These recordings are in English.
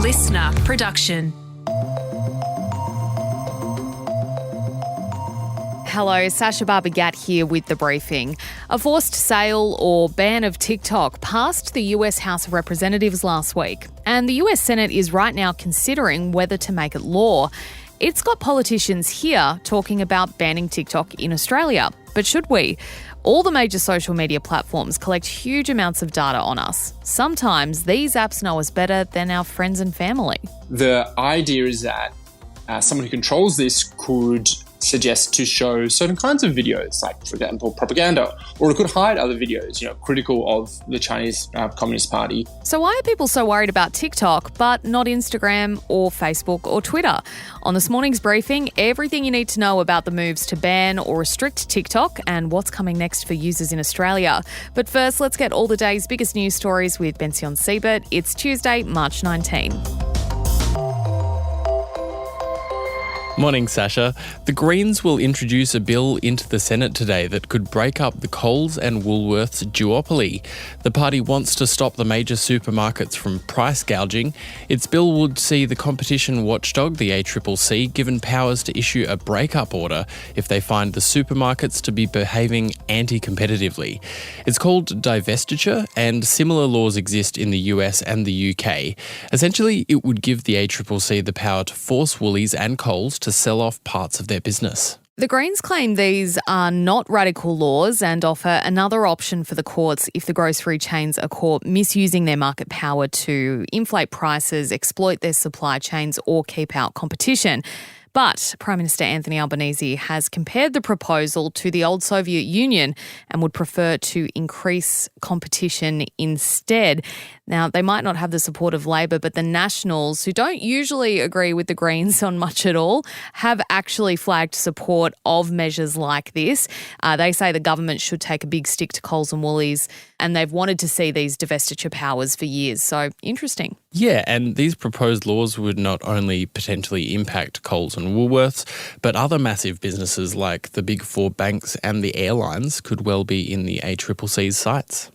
listener production. Hello, Sasha Barbagat here with The Briefing. A forced sale or ban of TikTok passed the US House of Representatives last week, and the US Senate is right now considering whether to make it law. It's got politicians here talking about banning TikTok in Australia. But should we? All the major social media platforms collect huge amounts of data on us. Sometimes these apps know us better than our friends and family. The idea is that someone who controls this could suggest to show certain kinds of videos, like, for example, propaganda, or it could hide other videos, critical of the Chinese Communist Party. So why are people so worried about TikTok, but not Instagram or Facebook or Twitter? On this morning's briefing, everything you need to know about the moves to ban or restrict TikTok and what's coming next for users in Australia. But first, let's get all the day's biggest news stories with Bension Siebert. It's Tuesday, March 19. Morning, Sasha. The Greens will introduce a bill into the Senate today that could break up the Coles and Woolworths duopoly. The party wants to stop the major supermarkets from price gouging. Its bill would see the competition watchdog, the ACCC, given powers to issue a breakup order if they find the supermarkets to be behaving anti-competitively. It's called divestiture, and similar laws exist in the US and the UK. Essentially, it would give the ACCC the power to force Woolies and Coles to sell off parts of their business. The Greens claim these are not radical laws and offer another option for the courts if the grocery chains are caught misusing their market power to inflate prices, exploit their supply chains, or keep out competition. But Prime Minister Anthony Albanese has compared the proposal to the old Soviet Union and would prefer to increase competition instead. Now, they might not have the support of Labor, but the Nationals, who don't usually agree with the Greens on much at all, have actually flagged support of measures like this. They say the government should take a big stick to Coles and Woolies, and they've wanted to see these divestiture powers for years. So, interesting. Yeah, and these proposed laws would not only potentially impact Coles and Woolworths, but other massive businesses like the big four banks and the airlines could well be in the ACCC's sights.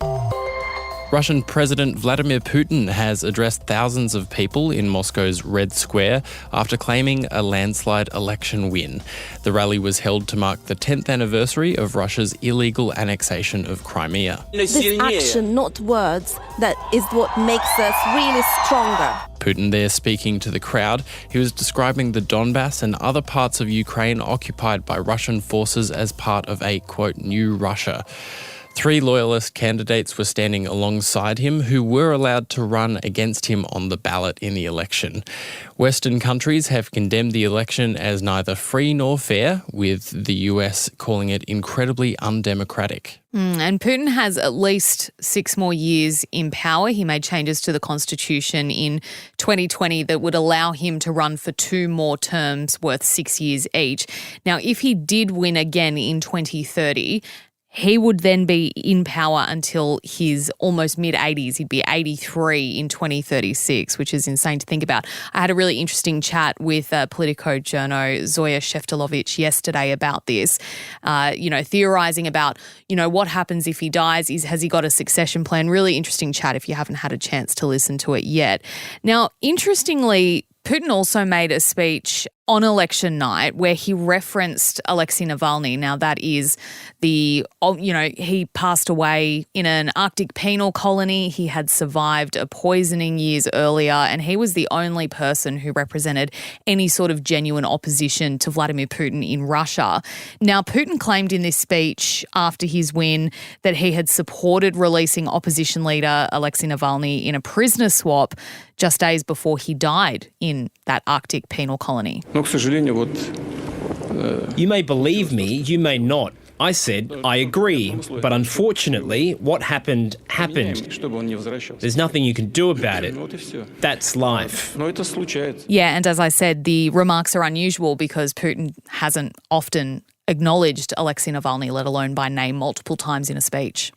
Russian President Vladimir Putin has addressed thousands of people in Moscow's Red Square after claiming a landslide election win. The rally was held to mark the 10th anniversary of Russia's illegal annexation of Crimea. This action, not words, that is what makes us really stronger. Putin there speaking to the crowd. He was describing the Donbass and other parts of Ukraine occupied by Russian forces as part of a, quote, new Russia. 3 loyalist candidates were standing alongside him who were allowed to run against him on the ballot in the election. Western countries have condemned the election as neither free nor fair, with the US calling it incredibly undemocratic. And Putin has at least 6 more years in power. He made changes to the constitution in 2020 that would allow him to run for 2 more terms worth 6 years each. Now, if he did win again in 2030, he would then be in power until his almost mid-80s. He'd be 83 in 2036, which is insane to think about. I had a really interesting chat with Politico journo Zoya Sheftalovich yesterday about this, theorising about, what happens if he dies. Has he got a succession plan? Really interesting chat if you haven't had a chance to listen to it yet. Now, interestingly, Putin also made a speech on election night where he referenced Alexei Navalny. Now, that is he passed away in an Arctic penal colony. He had survived a poisoning years earlier, and he was the only person who represented any sort of genuine opposition to Vladimir Putin in Russia. Now, Putin claimed in this speech after his win that he had supported releasing opposition leader Alexei Navalny in a prisoner swap just days before he died in that Arctic penal colony. You may believe me, you may not. I said, I agree, but unfortunately, what happened. There's nothing you can do about it. That's life. Yeah, and as I said, the remarks are unusual because Putin hasn't often acknowledged Alexei Navalny, let alone by name multiple times in a speech.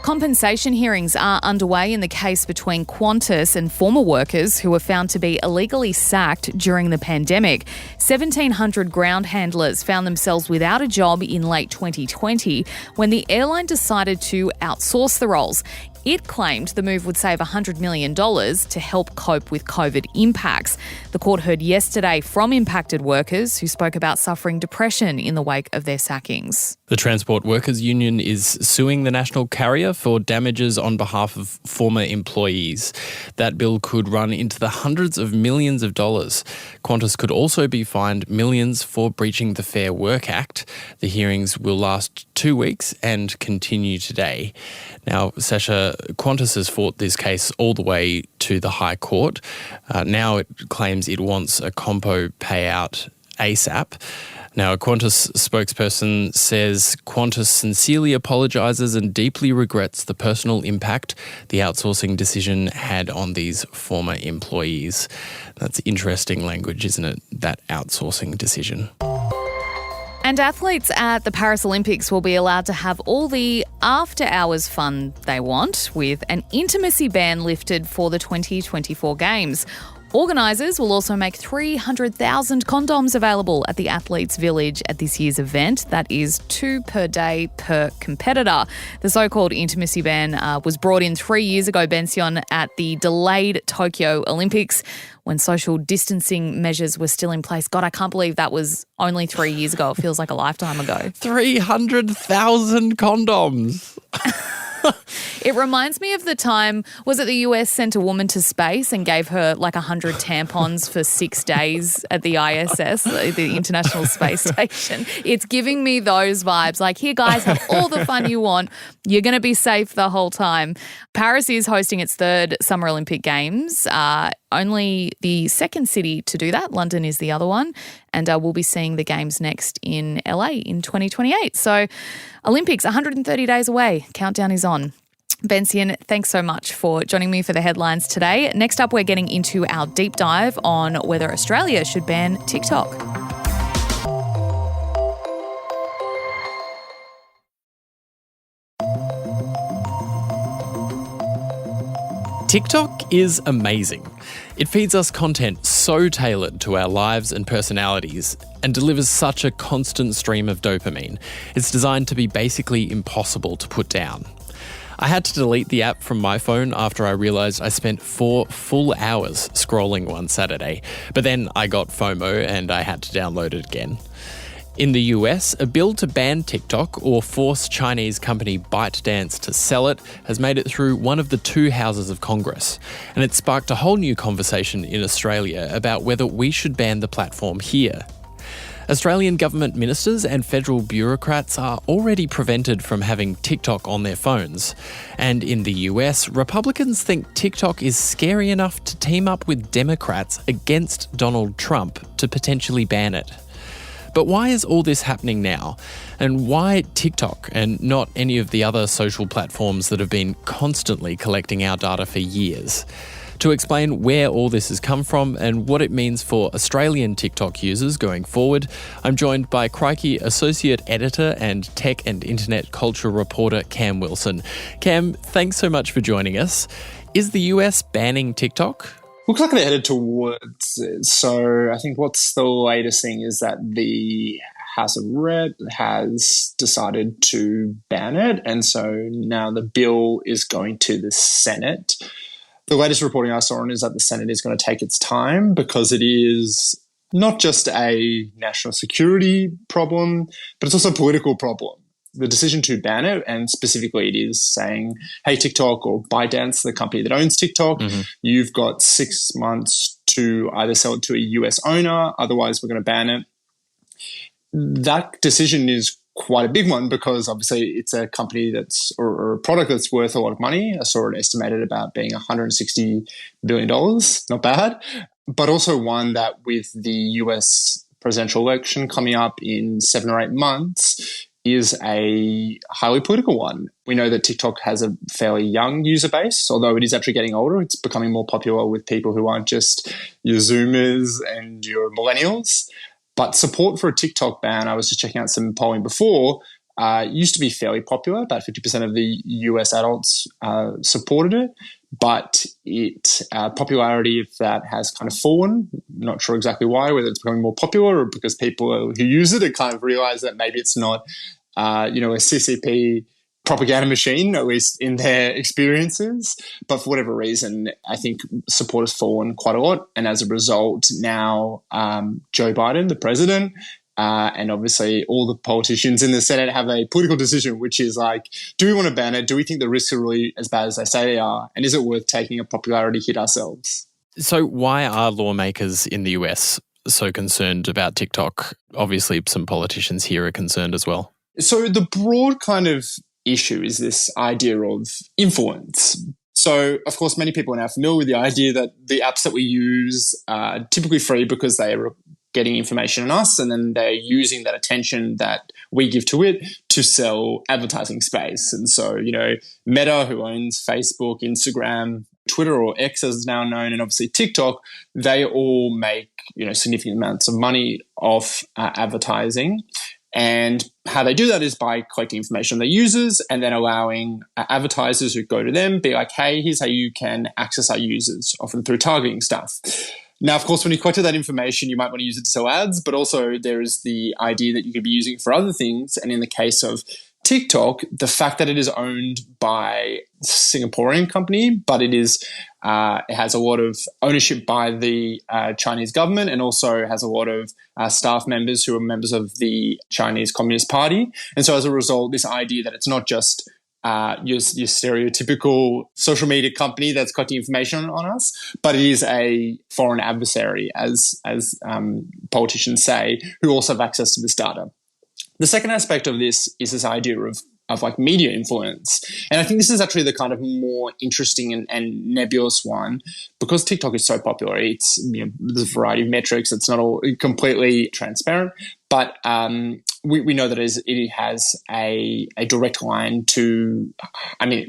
Compensation hearings are underway in the case between Qantas and former workers who were found to be illegally sacked during the pandemic. 1,700 ground handlers found themselves without a job in late 2020 when the airline decided to outsource the roles. It claimed the move would save $100 million to help cope with COVID impacts. The court heard yesterday from impacted workers who spoke about suffering depression in the wake of their sackings. The Transport Workers Union is suing the national carrier for damages on behalf of former employees. That bill could run into the hundreds of millions of dollars. Qantas could also be fined millions for breaching the Fair Work Act. The hearings will last 2 weeks and continue today. Now, Sasha, Qantas has fought this case all the way to the High Court. Now it claims it wants a compo payout ASAP. Now, a Qantas spokesperson says Qantas sincerely apologises and deeply regrets the personal impact the outsourcing decision had on these former employees. That's interesting language, isn't it? That outsourcing decision. And athletes at the Paris Olympics will be allowed to have all the after-hours fun they want, with an intimacy ban lifted for the 2024 Games. Organisers will also make 300,000 condoms available at the Athletes' Village at this year's event. That is 2 per day per competitor. The so-called intimacy ban was brought in 3 years ago, Bension, at the delayed Tokyo Olympics when social distancing measures were still in place. God, I can't believe that was only 3 years ago. It feels like a lifetime ago. 300,000 condoms. It reminds me of the time, was it the US sent a woman to space and gave her like 100 tampons for 6 days at the ISS, the International Space Station? It's giving me those vibes. Like, here, guys, have all the fun you want. You're going to be safe the whole time. Paris is hosting its 3rd Summer Olympic Games. Only the second city to do that. London is the other one. And we'll be seeing the Games next in LA in 2028. So Olympics, 130 days away. Countdown is on. Bension, thanks so much for joining me for the headlines today. Next up, we're getting into our deep dive on whether Australia should ban TikTok. TikTok is amazing. It feeds us content so tailored to our lives and personalities and delivers such a constant stream of dopamine. It's designed to be basically impossible to put down. I had to delete the app from my phone after I realised I spent 4 full hours scrolling one Saturday, but then I got FOMO and I had to download it again. In the US, a bill to ban TikTok or force Chinese company ByteDance to sell it has made it through one of the 2 houses of Congress, and it sparked a whole new conversation in Australia about whether we should ban the platform here. Australian government ministers and federal bureaucrats are already prevented from having TikTok on their phones. And in the US, Republicans think TikTok is scary enough to team up with Democrats against Donald Trump to potentially ban it. But why is all this happening now? And why TikTok and not any of the other social platforms that have been constantly collecting our data for years? To explain where all this has come from and what it means for Australian TikTok users going forward, I'm joined by Crikey Associate Editor and Tech and Internet Culture Reporter Cam Wilson. Cam, thanks so much for joining us. Is the US banning TikTok? Looks like they're headed towards it. So I think what's the latest thing is that the House of Rep has decided to ban it. And so now the bill is going to the Senate. The latest reporting I saw on is that the Senate is going to take its time because it is not just a national security problem, but it's also a political problem. The decision to ban it, and specifically it is saying, hey, TikTok or ByteDance, the company that owns TikTok, you've got 6 months to either sell it to a US owner, otherwise we're going to ban it. That decision is quite a big one because obviously it's a company that's or a product that's worth a lot of money. I saw it estimated about being $160 billion, not bad, but also one that with the US presidential election coming up in 7 or 8 months is a highly political one. We know that TikTok has a fairly young user base, although it is actually getting older. It's becoming more popular with people who aren't just your Zoomers and your millennials. But support for a TikTok ban, I was just checking out some polling before, used to be fairly popular. About 50% of the US adults supported it, but popularity of that has kind of fallen. Not sure exactly why, whether it's becoming more popular or because people who use it kind of realize that maybe it's not, a CCP propaganda machine, at least in their experiences. But for whatever reason, I think support has fallen quite a lot. And as a result, now Joe Biden, the president, and obviously all the politicians in the Senate have a political decision, which is like, do we want to ban it? Do we think the risks are really as bad as they say they are? And is it worth taking a popularity hit ourselves? So why are lawmakers in the US so concerned about TikTok? Obviously, some politicians here are concerned as well. So the broad kind of issue is this idea of influence. So, of course, many people are now familiar with the idea that the apps that we use are typically free because they are getting information on us, and then they're using that attention that we give to it to sell advertising space. And so, Meta, who owns Facebook, Instagram, Twitter, or X as it's now known, and obviously TikTok, they all make significant amounts of money off advertising. And how they do that is by collecting information on their users and then allowing advertisers who go to them be like, hey, here's how you can access our users, often through targeting stuff. Now, of course, when you collected that information, you might want to use it to sell ads, but also there is the idea that you could be using it for other things. And in the case of TikTok, the fact that it is owned by a Singaporean company, but it has a lot of ownership by the Chinese government, and also has a lot of staff members who are members of the Chinese Communist Party. And so as a result, this idea that it's not just your stereotypical social media company that's collecting information on us, but it is a foreign adversary, as politicians say, who also have access to this data. The second aspect of this is this idea of like media influence. And I think this is actually the kind of more interesting and nebulous one, because TikTok is so popular. It's, there's a variety of metrics. It's not all completely transparent, but we know that it has a direct line to,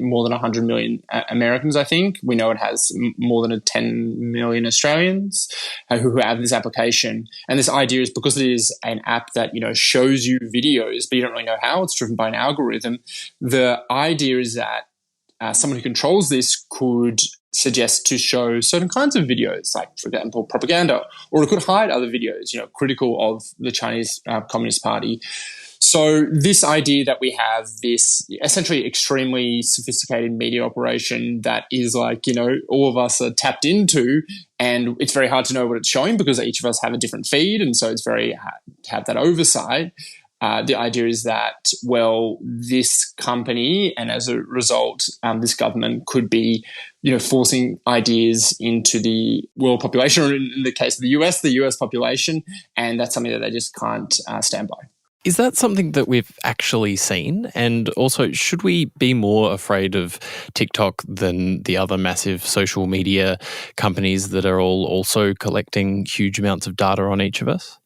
more than 100 million Americans, I think. We know it has more than 10 million Australians who have this application. And this idea is because it is an app that, shows you videos, but you don't really know how. It's driven by an algorithm. The idea is that someone who controls this could suggest to show certain kinds of videos, like, for example, propaganda, or it could hide other videos, critical of the Chinese Communist Party. So this idea that we have this essentially extremely sophisticated media operation that is like, all of us are tapped into, and it's very hard to know what it's showing because each of us have a different feed, and so it's very hard to have that oversight. The idea is that, this company, and as a result, this government could be, forcing ideas into the world population, or in the case of the US population, and that's something that they just can't stand by. Is that something that we've actually seen? And also, should we be more afraid of TikTok than the other massive social media companies that are all also collecting huge amounts of data on each of us?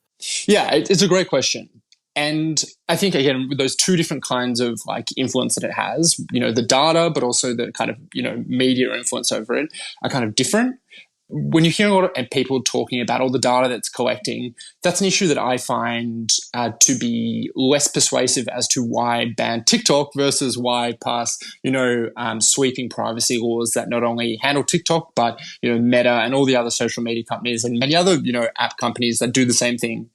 Yeah, it's a great question. And I think, again, with those two different kinds of like influence that it has, the data, but also the kind of, media influence over it are kind of different. When you hear a lot of people talking about all the data that's collecting, that's an issue that I find to be less persuasive as to why ban TikTok versus why pass, sweeping privacy laws that not only handle TikTok, but, Meta and all the other social media companies and many other, app companies that do the same thing.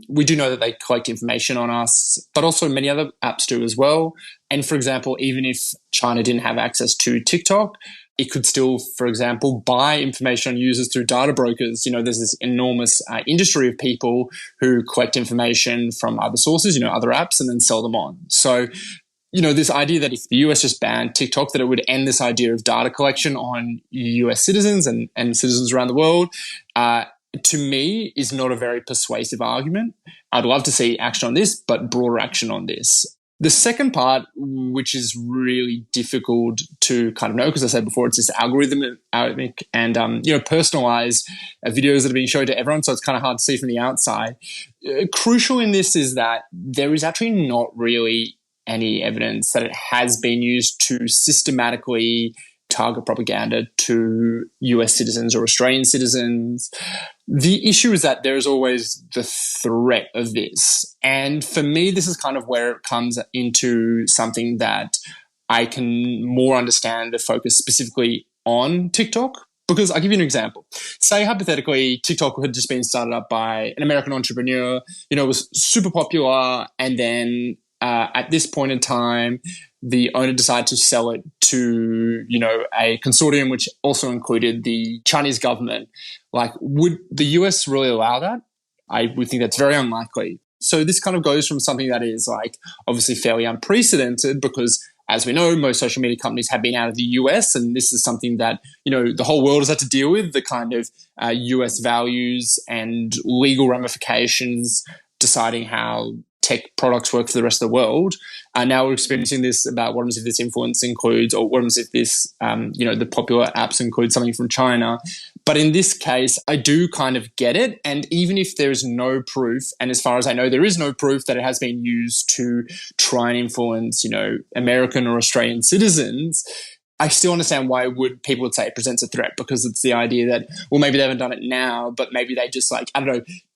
We do know that they collect information on us, but also many other apps do as well. And for example, even if China didn't have access to TikTok, it could still, for example, buy information on users through data brokers. There's this enormous industry of people who collect information from other sources, other apps, and then sell them on. So, this idea that if the US just banned TikTok, that it would end this idea of data collection on US citizens and citizens around the world, to me, is not a very persuasive argument. I'd love to see action on this, but broader action on this. The second part, which is really difficult to kind of know, because I said before, it's this algorithmic and, personalized videos that are being shown to everyone. So it's kind of hard to see from the outside. Crucial in this is that there is actually not really any evidence that it has been used to systematically target propaganda to US citizens or Australian citizens. The issue is that there is always the threat of this. And for me, this is kind of where it comes into something that I can more understand the focus specifically on TikTok. Because I'll give you an example. Say, hypothetically, TikTok had just been started up by an American entrepreneur, it was super popular, and then at this point in time, the owner decided to sell it to, a consortium which also included the Chinese government. Like, would the US really allow that? I would think that's very unlikely. So this kind of goes from something that is like obviously fairly unprecedented because, as we know, most social media companies have been out of the US, and this is something that, the whole world has had to deal with, the kind of US values and legal ramifications deciding how tech products work for the rest of the world. Now we're experiencing this about what happens if this influence includes, or what happens if this, the popular apps include something from China. But in this case, I do kind of get it. And even if there is no proof, and as far as I know, there is no proof that it has been used to try and influence, American or Australian citizens, I still understand why people would say it presents a threat, because it's the idea that, well, maybe they haven't done it now, but maybe they just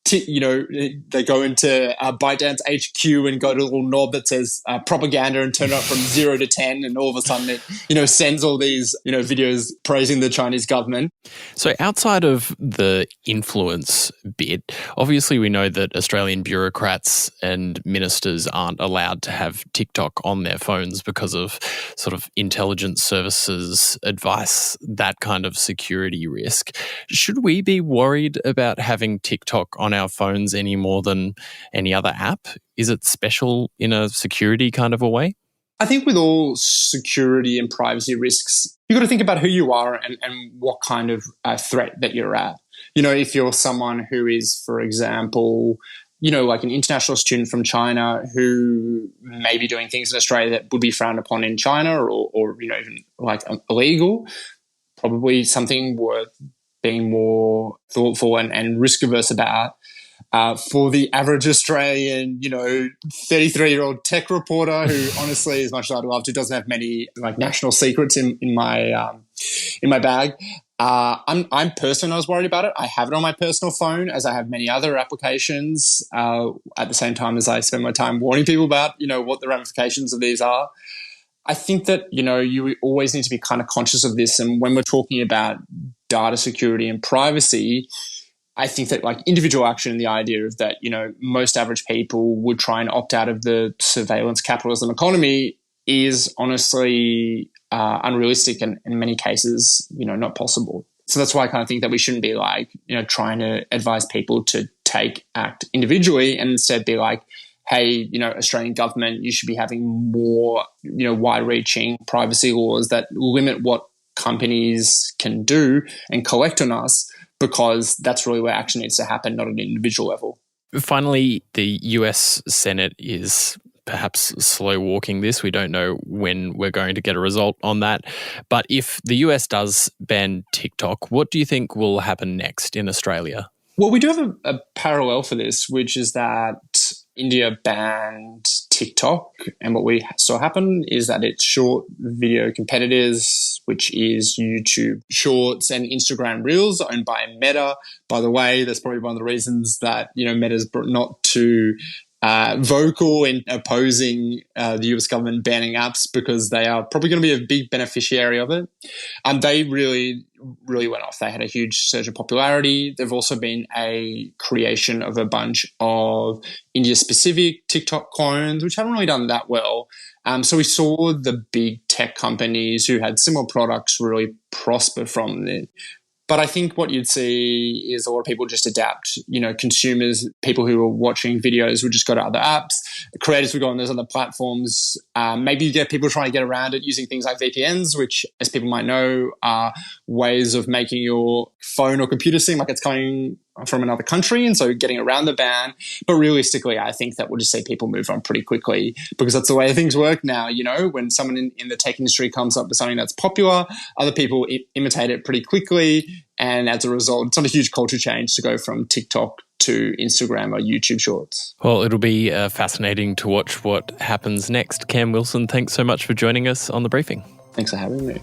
they go into ByteDance HQ and go to a little knob that says propaganda and turn it up from 0 to 10, and all of a sudden it, sends all these, videos praising the Chinese government. So outside of the influence bit, obviously we know that Australian bureaucrats and ministers aren't allowed to have TikTok on their phones because of sort of intelligence services advice, that kind of security risk. Should we be worried about having TikTok on our phones any more than any other app? Is it special in a security kind of a way? I think with all security and privacy risks, you've got to think about who you are and what kind of threat that you're at. If you're someone who is, for example, like an international student from China who may be doing things in Australia that would be frowned upon in China or even like illegal, probably something worth being more thoughtful and risk-averse about. For the average Australian, 33-year-old tech reporter who, honestly, as much as I'd love to, doesn't have many like national secrets in my bag. I'm personally not as worried about it. I have it on my personal phone, as I have many other applications. At the same time as I spend my time warning people about, what the ramifications of these are. I think that, you always need to be kind of conscious of this. And when we're talking about data security and privacy, I think that like individual action and the idea of that, most average people would try and opt out of the surveillance capitalism economy is honestly unrealistic and in many cases, not possible. So that's why I kind of think that we shouldn't be like, trying to advise people to act individually, and instead be like, hey, Australian government, you should be having more, wide-reaching privacy laws that limit what companies can do and collect on us, because that's really where action needs to happen, not at an individual level. Finally, the US Senate is perhaps slow walking this. We don't know when we're going to get a result on that. But if the US does ban TikTok, what do you think will happen next in Australia? Well, we do have a parallel for this, which is that India banned TikTok, and what we saw happen is that its short video competitors, which is YouTube Shorts and Instagram Reels, owned by Meta. By the way, that's probably one of the reasons that Meta's not too vocal in opposing the US government banning apps, because they are probably going to be a big beneficiary of it. They really went off. They had a huge surge of popularity. There've also been a creation of a bunch of India-specific TikTok clones, which haven't really done that well. So we saw the big tech companies who had similar products really prosper from it. But I think what you'd see is a lot of people just adapt. Consumers, people who are watching videos would just go to other apps. Creators would go on those other platforms. Maybe you get people trying to get around it using things like VPNs, which, as people might know, are ways of making your phone or computer seem like it's coming from another country, and so getting around the ban. But realistically, I think that we'll just see people move on pretty quickly, because that's the way things work now. When someone in the tech industry comes up with something that's popular, other people imitate it pretty quickly, and as a result, it's not a huge culture change to go from TikTok to Instagram or YouTube Shorts. Well, it'll be fascinating to watch what happens next. Cam Wilson, thanks so much for joining us on The Briefing. Thanks for having me.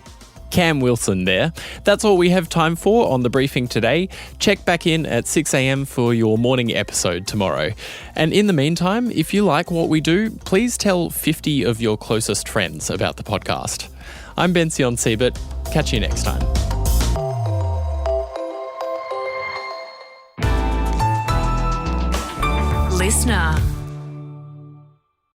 Cam Wilson there. That's all we have time for on The Briefing today. Check back in at 6 a.m. for your morning episode tomorrow. And in the meantime, if you like what we do, please tell 50 of your closest friends about the podcast. I'm Ben Sion-Siebert. Catch you next time. Listener.